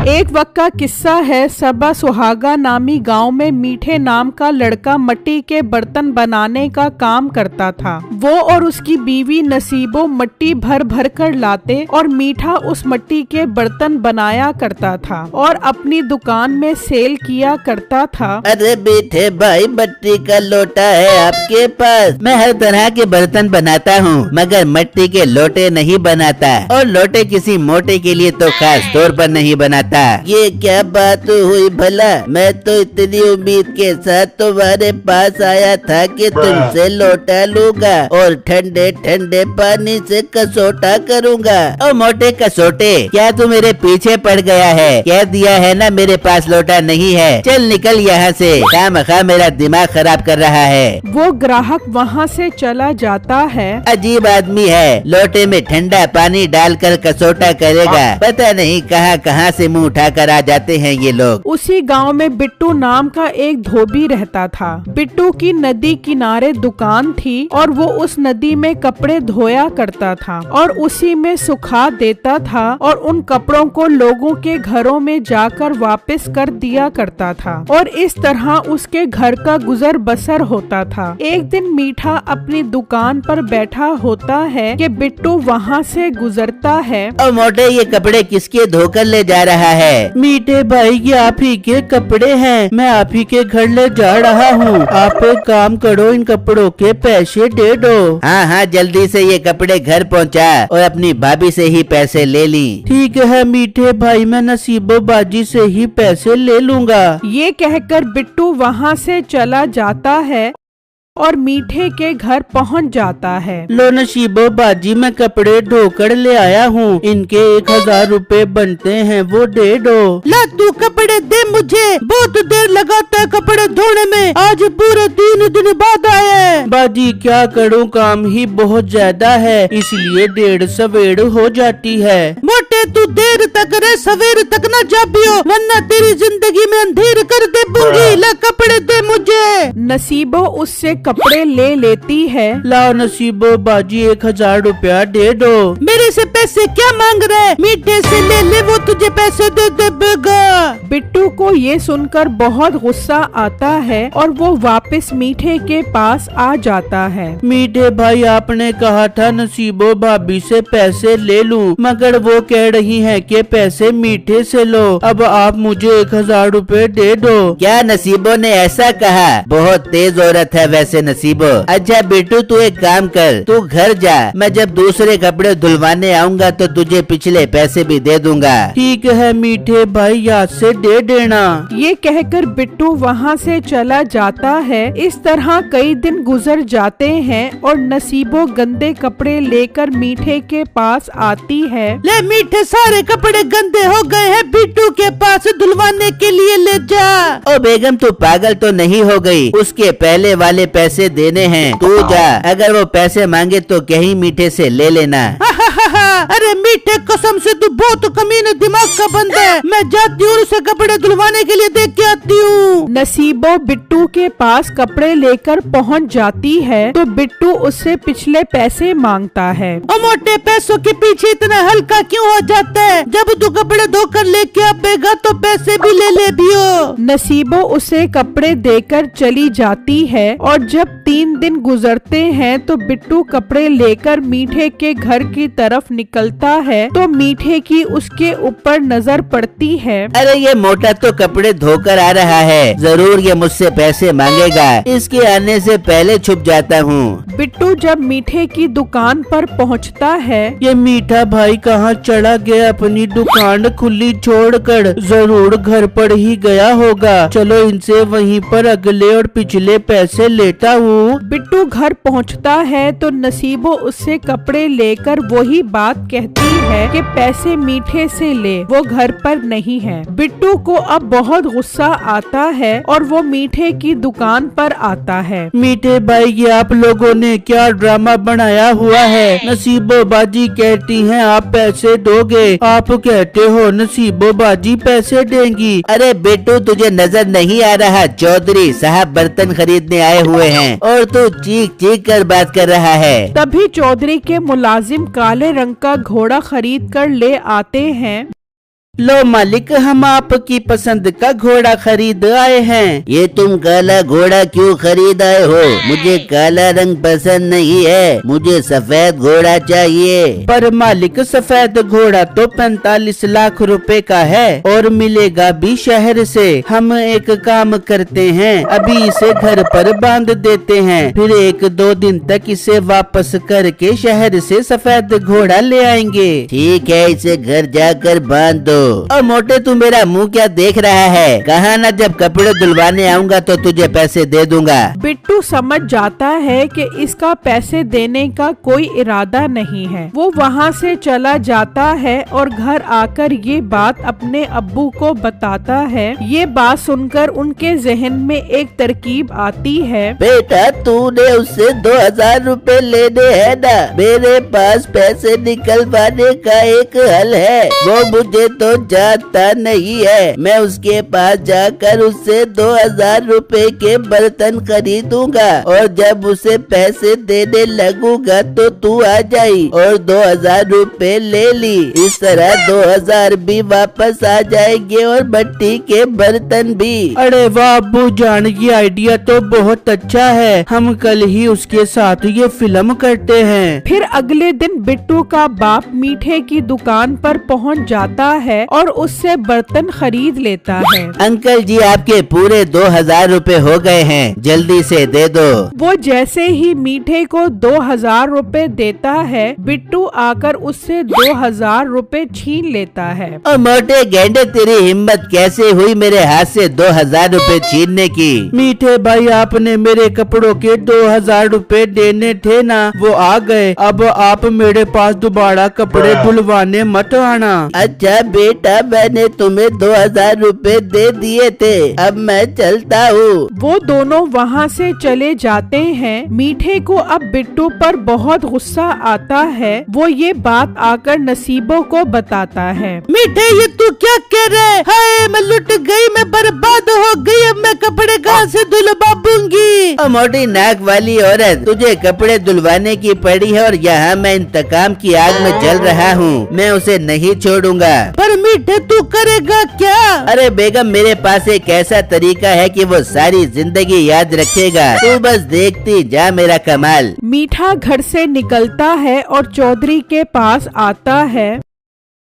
एक वक्त का किस्सा है। सबा सुहागा नामी गांव में मीठे नाम का लड़का मिट्टी के बर्तन बनाने का काम करता था। वो और उसकी बीवी नसीबो मिट्टी भर भर कर लाते और मीठा उस मिट्टी के बर्तन बनाया करता था और अपनी दुकान में सेल किया करता था। अरे मीठे भाई, मिट्टी का लोटा है आपके पास? मैं हर तरह के बर्तन बनाता हूँ मगर मिट्टी के लोटे नहीं बनाता, और लोटे किसी मोटे के लिए तो खास तौर पर नहीं बनाता। ये क्या बात हुई भला? मैं तो इतनी उम्मीद के साथ तुम्हारे पास आया था कि तुमसे लोटा लूंगा और ठंडे ठंडे पानी से कसोटा करूंगा। और मोटे कसोटे, क्या तू मेरे पीछे पड़ गया है? कह दिया है ना मेरे पास लोटा नहीं है। चल निकल यहाँ से, खामखा मेरा दिमाग खराब कर रहा है। वो ग्राहक वहाँ से चला जाता है। अजीब आदमी है, लोटे में ठंडा पानी डालकर कसोटा करेगा। पता नहीं कहाँ कहाँ से मुंह उठाकर आ जाते हैं ये लोग। उसी गांव में बिट्टू नाम का एक धोबी रहता था। बिट्टू की नदी किनारे दुकान थी और वो उस नदी में कपड़े धोया करता था और उसी में सुखा देता था और उन कपड़ों को लोगों के घरों में जाकर वापस कर दिया करता था और इस तरह उसके घर का गुजर बसर होता था। एक दिन मीठा अपनी दुकान पर बैठा होता है कि बिट्टू वहाँ से गुजरता है। और मोटे, ये कपड़े किसके धोकर ले जा रहा है? मीठे भाई, ये आप ही के कपड़े हैं, मैं आप ही के घर ले जा रहा हूँ। आप एक काम करो, इन कपड़ों के पैसे दे दो। हाँ हाँ, जल्दी से ये कपड़े घर पहुँचा और अपनी भाभी से ही पैसे ले ली। ठीक है मीठे भाई, मैं नसीबो बाजी से ही पैसे ले लूँगा। ये कहकर बिट्टू वहाँ से चला जाता है और मीठे के घर पहुंच जाता है। लो नसीबो बाजी, मैं कपड़े धोकर ले आया हूँ, इनके 1000 रुपए बनते हैं, वो दे दो। ला तू कपड़े दे मुझे, बहुत देर लगाता है कपड़े धोने में, आज पूरे 3 दिन बाद आया है। बाजी क्या करूँ, काम ही बहुत ज्यादा है, इसलिए देर सवेर हो जाती है। मोटे, तू देर तक रे, सवेर तक न जाबियो, वरना तेरी जिंदगी में अंधेर कर दे दूंगी। ला कपड़े दे मुझे। नसीबो उससे कपड़े ले लेती है। लाओ नसीबो बाजी, 1000 रुपया दे दो। मेरे से पैसे क्या मांग रहे? मीठे से ले ले, वो तुझे पैसे दे देगा। बिट्टू को ये सुनकर बहुत गुस्सा आता है और वो वापस मीठे के पास आ जाता है। मीठे भाई, आपने कहा था नसीबो भाभी से पैसे ले लूं, मगर वो कह रही हैं कि पैसे मीठे से लो। अब आप मुझे 1000 रुपए दे दो। क्या नसीबो ने ऐसा कहा? बहुत तेज औरत है वैसे नसीबो। अच्छा बेटू, तू एक काम कर, तू घर जा, मैं जब दूसरे कपड़े धुलवाने आऊंगा तो तुझे पिछले पैसे भी दे दूंगा। ठीक है मीठे भाई, याद से दे देना। ये कहकर बिट्टू वहाँ से चला जाता है। इस तरह कई दिन गुजर जाते हैं और नसीबो गंदे कपड़े लेकर मीठे के पास आती है। ले मीठे, सारे कपड़े गंदे हो गए हैं, बिट्टू के पास धुलवाने के लिए ले जा। ओ बेगम, तू पागल तो नहीं हो गई? उसके पहले वाले पैसे देने हैं, तू जा। अगर वो पैसे मांगे तो कहीं मीठे से ले लेना। अरे मीठे, कसम से तू बहुत कमीने दिमाग का बंदा है। मैं जाती हूँ, उसे कपड़े धुलवाने के लिए देख के आती हूँ। नसीबो बिट्टू के पास कपड़े लेकर पहुँच जाती है तो बिट्टू उससे पिछले पैसे मांगता है। और मोटे, पैसों के पीछे इतना हल्का क्यों हो जाता है? जब तू कपड़े धोकर लेके आएगा तो पैसे भी ले ले भी हो। नसीबो उसे कपड़े देकर चली जाती है और जब 3 दिन गुजरते हैं तो बिट्टू कपड़े लेकर मीठे के घर की तरफ निकलता है तो मीठे की उसके ऊपर नजर पड़ती है। अरे ये मोटा तो कपड़े धोकर आ रहा है, जरूर ये मुझसे पैसे मांगेगा, इसके आने से पहले छुप जाता हूँ। बिट्टू जब मीठे की दुकान पर पहुँचता है। ये मीठा भाई कहाँ चला गया? अपनी दुकान खुली छोड़कर जरूर घर पर ही गया होगा। चलो इनसे वहीं पर अगले और पिछले पैसे लेता हूँ। बिट्टू घर पहुँचता है तो नसीबो उससे कपड़े लेकर वही बात कहती है कि पैसे मीठे से ले, वो घर पर नहीं है। बिट्टू को अब बहुत गुस्सा आता है और वो मीठे की दुकान पर आता है। मीठे भाई, ये आप लोगों ने क्या ड्रामा बनाया हुआ है? नसीबो बाजी कहती हैं आप पैसे दोगे, आप कहते हो नसीबो बाजी पैसे देंगी। अरे बेटू, तुझे नजर नहीं आ रहा? चौधरी साहब बर्तन खरीदने आए हुए हैं और तू चीख चीख कर बात कर रहा है। तभी चौधरी के मुलाजिम काले रंग का घोड़ा खरीद कर ले आते हैं। लो मालिक, हम आपकी पसंद का घोड़ा खरीद आए हैं। ये तुम काला घोड़ा क्यों खरीद आए हो? मुझे काला रंग पसंद नहीं है, मुझे सफेद घोड़ा चाहिए। पर मालिक, सफेद घोड़ा तो 45 लाख रुपए का है और मिलेगा भी शहर से। हम एक काम करते हैं, अभी इसे घर पर बांध देते हैं, फिर 1-2 दिन तक इसे वापस करके शहर से सफेद घोड़ा ले आएंगे। ठीक है, इसे घर जाकर बांध दो। और मोटे, तू मेरा मुंह क्या देख रहा है? कहा ना जब कपड़े धुलवाने आऊंगा तो तुझे पैसे दे दूंगा। बिट्टू समझ जाता है कि इसका पैसे देने का कोई इरादा नहीं है। वो वहाँ से चला जाता है और घर आकर ये बात अपने अब्बू को बताता है। ये बात सुनकर उनके जहन में एक तरकीब आती है। बेटा, तूने उससे 2000 रुपए लेने हैं ना? मेरे पास पैसे निकलवाने का एक हल है। वो मुझे तो जानता नहीं है। मैं उसके पास जाकर उससे 2000 रुपए के बर्तन खरीदूंगा और जब उसे पैसे देने लगूंगा तो तू आ जाई और 2000 रुपए ले ली। इस तरह 2000 भी वापस आ जाएंगे और मिट्टी के बर्तन भी। अरे वाह अब्बू जान, ये आइडिया तो बहुत अच्छा है। हम कल ही उसके साथ ये फिल्म करते हैं। फिर अगले दिन बिट्टू का बाप मीठे की दुकान पर पहुंच जाता है और उससे बर्तन खरीद लेता है। अंकल जी, आपके पूरे 2000 रुपए हो गए हैं, जल्दी से दे दो। वो जैसे ही मीठे को 2000 रुपए देता है, बिट्टू आकर उससे 2000 रुपए छीन लेता है। और मोटे गेंडे, तेरी हिम्मत कैसे हुई मेरे हाथ से 2000 रुपए छीनने की? मीठे भाई, आपने मेरे कपड़ों के 2000 रुपए देने थे ना, वो आ गए। अब आप मेरे पास दोबारा कपड़े धुलवाने मत आना। अच्छा बेटा, मैंने तुम्हें 2000 रुपए दे दिए थे, अब मैं चलता हूँ। वो दोनों वहाँ से चले जाते हैं। मीठे को अब बिट्टू पर बहुत गुस्सा आता है। वो ये बात आकर नसीबों को बताता है। मीठे, ये तू क्या कह रहा है? हाय, मैं लुट गई, मैं बर्बाद हो गई, अब मैं कपड़े कहाँ से धुलवाऊंगी? मोटी नाक वाली औरत, तुझे कपड़े धुलवाने की पड़ी है और यहाँ मैं इंतकाम की आग में जल रहा हूँ। मैं उसे नहीं छोड़ूंगा। पर मीठे, तू करेगा क्या? अरे बेगम, मेरे पास एक ऐसा तरीका है कि वो सारी जिंदगी याद रखेगा। तू बस देखती जा मेरा कमाल। मीठा घर से निकलता है और चौधरी के पास आता है।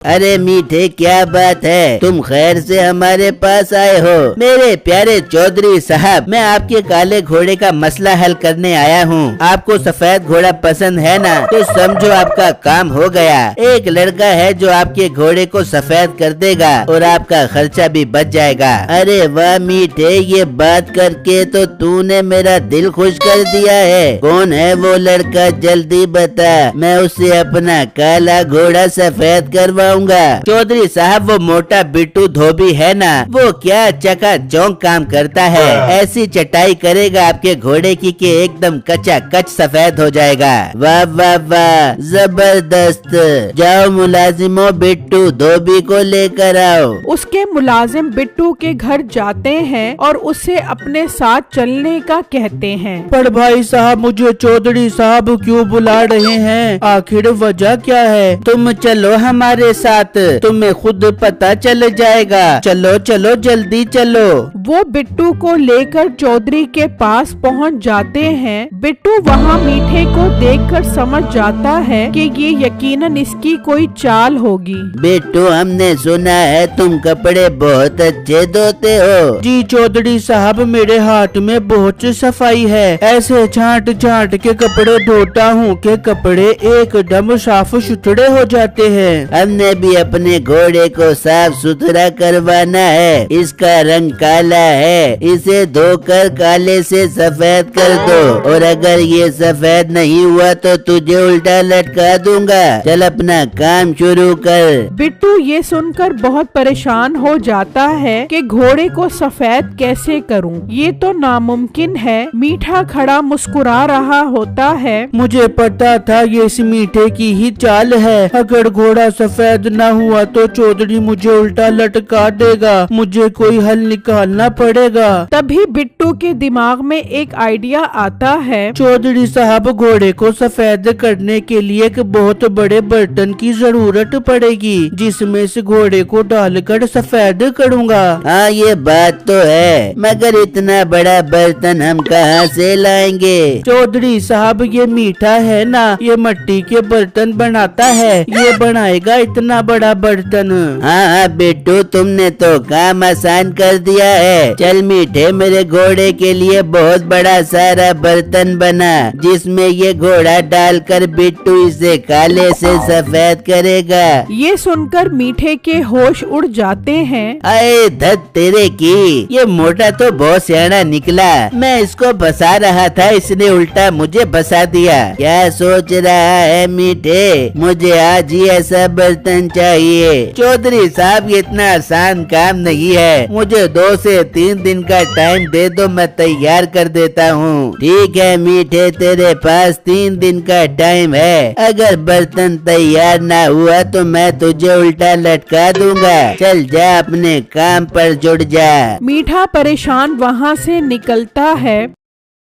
अरे मीठे, क्या बात है? तुम खैर से हमारे पास आए हो? मेरे प्यारे चौधरी साहब, मैं आपके काले घोड़े का मसला हल करने आया हूँ। आपको सफेद घोड़ा पसंद है ना? तो समझो आपका काम हो गया। एक लड़का है जो आपके घोड़े को सफेद कर देगा और आपका खर्चा भी बच जाएगा। अरे वाह मीठे, ये बात करके तो तूने मेरा दिल खुश कर दिया है। कौन है वो लड़का? जल्दी बता, मैं उससे अपना काला घोड़ा सफेद करवा। चौधरी साहब, वो मोटा बिट्टू धोबी है ना, वो क्या चकाचौंध काम करता है। ऐसी चटाई करेगा आपके घोड़े की कि एकदम कच्चा कच सफेद हो जाएगा। वाह वाह वाह, जबरदस्त। जाओ मुलाजिमों, बिट्टू धोबी को लेकर आओ। उसके मुलाजिम बिट्टू के घर जाते हैं और उसे अपने साथ चलने का कहते हैं। पर भाई साहब, मुझे चौधरी साहब क्यों बुला रहे हैं? आखिर वजह क्या है? तुम चलो हमारे साथ, तुम्हें खुद पता चल जाएगा। चलो चलो, जल्दी चलो। वो बिट्टू को लेकर चौधरी के पास पहुंच जाते हैं। बिट्टू वहाँ मीठे को देखकर समझ जाता है कि ये यकीनन इसकी कोई चाल होगी। बिट्टू, हमने सुना है तुम कपड़े बहुत अच्छे धोते हो। जी चौधरी साहब, मेरे हाथ में बहुत सफाई है। ऐसे छांट छांट के कपड़े धोता हूँ कि कपड़े एकदम साफ सुथरे हो जाते हैं। हमने भी अपने घोड़े को साफ सुथरा करवाना है। इसका रंग काला है, इसे धोकर काले से सफेद कर दो और अगर ये सफेद नहीं हुआ तो तुझे उल्टा लटका दूंगा। चल अपना काम शुरू कर। बिट्टू ये सुनकर बहुत परेशान हो जाता है कि घोड़े को सफेद कैसे करूं? ये तो नामुमकिन है। मीठा खड़ा मुस्कुरा रहा होता है। मुझे पता था ये इस मीठे की ही चाल है। अगर घोड़ा सफेद सफेद ना हुआ तो चौधरी मुझे उल्टा लटका देगा, मुझे कोई हल निकालना पड़ेगा। तभी बिट्टू के दिमाग में एक आइडिया आता है। चौधरी साहब, घोड़े को सफेद करने के लिए एक बहुत बड़े बर्तन की जरूरत पड़ेगी, जिसमें से घोड़े को डालकर सफेद करूँगा। हाँ ये बात तो है, मगर इतना बड़ा बर्तन हम कहाँ से लाएंगे? चौधरी साहब, ये मीठा है ना, ये मिट्टी के बर्तन बनाता है, ये बनाएगा इतना बड़ा बर्तन। हाँ हाँ बिट्टू, तुमने तो काम आसान कर दिया है। चल मीठे, मेरे घोड़े के लिए बहुत बड़ा सारा बर्तन बना, जिसमें ये घोड़ा डालकर बिट्टू इसे काले से सफेद करेगा। ये सुनकर मीठे के होश उड़ जाते हैं। अरे धत तेरे की, ये मोटा तो बहुत सियाना निकला। मैं इसको फंसा रहा था, इसने उल्टा मुझे फंसा दिया। क्या सोच रहा है मीठे? मुझे आज ही ऐसा बर्तन चाहिए। चौधरी साहब, ये इतना आसान काम नहीं है, मुझे 2 से 3 दिन का टाइम दे दो, मैं तैयार कर देता हूँ। ठीक है मीठे, तेरे पास 3 दिन का टाइम है। अगर बर्तन तैयार ना हुआ तो मैं तुझे उल्टा लटका दूंगा। चल जा, अपने काम पर जुट जा। मीठा परेशान वहाँ से निकलता है।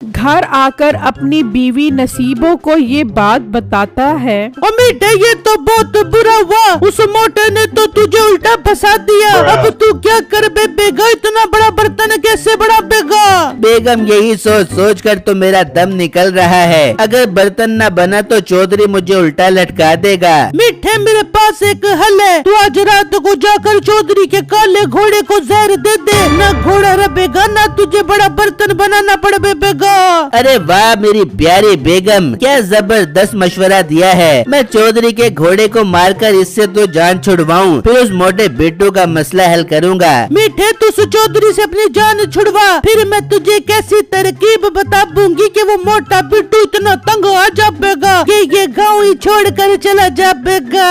घर आकर अपनी बीवी नसीबो को ये बात बताता है। ओ मीठे, ये तो बहुत बुरा हुआ, उस मोटे ने तो तुझे उल्टा फंसा दिया। अब तू क्या कर बेगा? इतना बड़ा बर्तन कैसे बड़ा बेगा? बेगम, यही सोच सोच कर तो मेरा दम निकल रहा है। अगर बर्तन न बना तो चौधरी मुझे उल्टा लटका देगा। मीठे, मेरे पास एक हल है, तू आज रात को जाकर चौधरी के काले घोड़े को जहर दे दे, ना घोड़ा रबेगा ना तुझे बड़ा बर्तन बनाना पड़े बेगा। अरे वाह मेरी प्यारी बेगम, क्या जबरदस्त मशवरा दिया है। मैं चौधरी के घोड़े को मारकर इससे तो जान छुड़वाऊं, फिर उस मोटे बिट्टू का मसला हल करूंगा। मीठे, तू उस चौधरी से अपनी जान छुड़वा, फिर मैं तुझे कैसी तरकीब बता दूंगी कि वो मोटा बिट्टू इतना तंग आ जाएगा कि ये गाँव ही छोड़ कर चला जाएगा।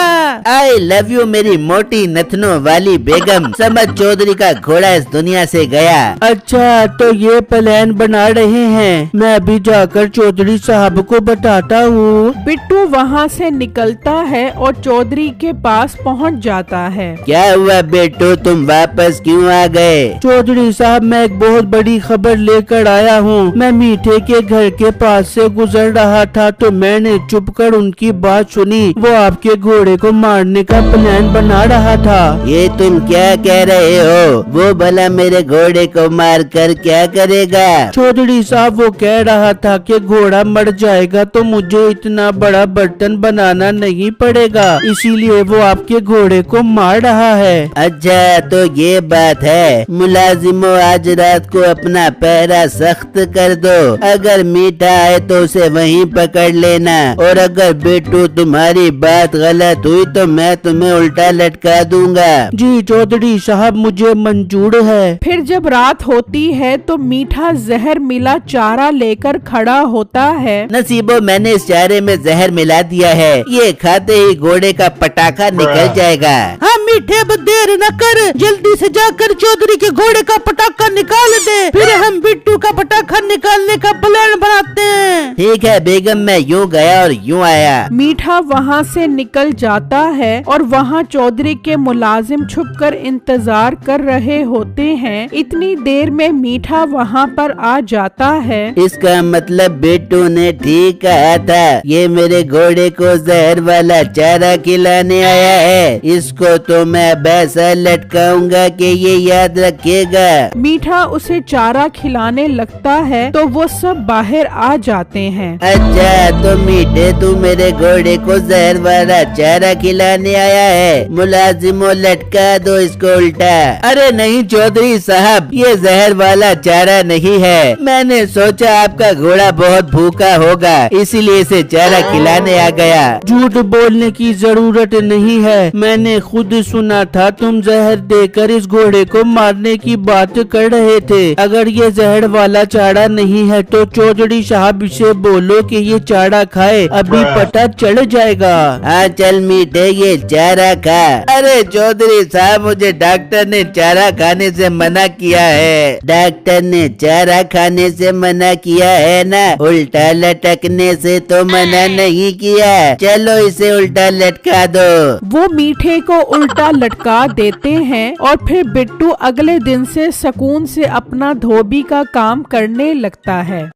आई लव यू मेरी मोटी नथनों वाली बेगम। समझ, चौधरी का घोड़ा इस दुनिया से गया। अच्छा, तो ये प्लान बना रहे हैं, मैं अभी जाकर चौधरी साहब को बताता हूँ। बिट्टू वहाँ से निकलता है और चौधरी के पास पहुँच जाता है। क्या हुआ बिट्टू, तुम वापस क्यों आ गए? चौधरी साहब, मैं एक बहुत बड़ी खबर लेकर आया हूँ। मैं मीठे के घर के पास से गुजर रहा था तो मैंने चुपकर उनकी बात सुनी। वो आपके घोड़े को मारने का प्लान बना रहा था। ये तुम क्या कह रहे हो? वो भला मेरे घोड़े को मार कर क्या करेगा? चौधरी साहब, वो कह रहा था कि घोड़ा मर जाएगा तो मुझे इतना बड़ा बर्तन बनाना नहीं पड़ेगा, इसीलिए वो आपके घोड़े को मार रहा है। अच्छा, तो ये बात है। मुलाजिमों, आज रात को अपना पहरा सख्त कर दो। अगर मीठा आए तो उसे वहीं पकड़ लेना, और अगर बिट्टू तुम्हारी बात गलत हुई तो मैं तुम्हें उल्टा लटका दूंगा। जी चौधरी साहब, मुझे मंजूर है। फिर जब रात होती है तो मीठा जहर मिला चारा लेकर खड़ा होता है। नसीबो, मैंने इस चारे में जहर मिला दिया है, ये खाते ही घोड़े का पटाखा निकल जाएगा। हाँ मीठे, अब देर न कर, जल्दी से जाकर चौधरी के घोड़े का पटाखा निकाल दे, फिर हम बिट्टू का पटाखा निकालने का प्लान बनाते हैं। ठीक है बेगम, मैं यूँ गया और यूँ आया। मीठा वहाँ से निकल जाता है और वहाँ चौधरी के मुलाजिम छुपकर इंतजार कर रहे होते हैं। इतनी देर में मीठा वहाँ पर आ जाता है। इसका मतलब बिट्टू ने ठीक कहा था, ये मेरे घोड़े को जहर वाला चारा खिलाने आया है। इसको तो मैं ऐसा लटकाऊंगा कि ये याद रखेगा। मीठा उसे चारा खिलाने लगता है तो वो सब बाहर आ जाते हैं। अच्छा, तो मीठे तू मेरे घोड़े को जहर वाला चारा खिलाने आया है। मुलाजिमों, लटका दो इसको उल्टा। अरे नहीं चौधरी साहब, ये जहर वाला चारा नहीं है। मैंने सोचा आपका घोड़ा बहुत भूखा होगा, इसीलिए इसे चारा खिलाने आ गया। झूठ बोलने की जरूरत नहीं है, मैंने खुद सुना था तुम जहर देकर इस घोड़े को मारने की बात कर रहे थे। अगर ये जहर वाला चारा नहीं है तो चौधरी साहब इसे बोलो कि ये चारा खाए, अभी पता चल जाएगा। हाँ चल मीठे, ये चारा खा। अरे चौधरी साहब, मुझे डॉक्टर ने चारा खाने से मना किया है। डॉक्टर ने चारा खाने से मना किया है ना, उल्टा लटकने से तो मना नहीं किया। चलो इसे उल्टा लटका दो। वो मीठे को उल्टा लटका देते हैं और फिर बिट्टू अगले दिन से सुकून से अपना धोबी का काम करने लगता है।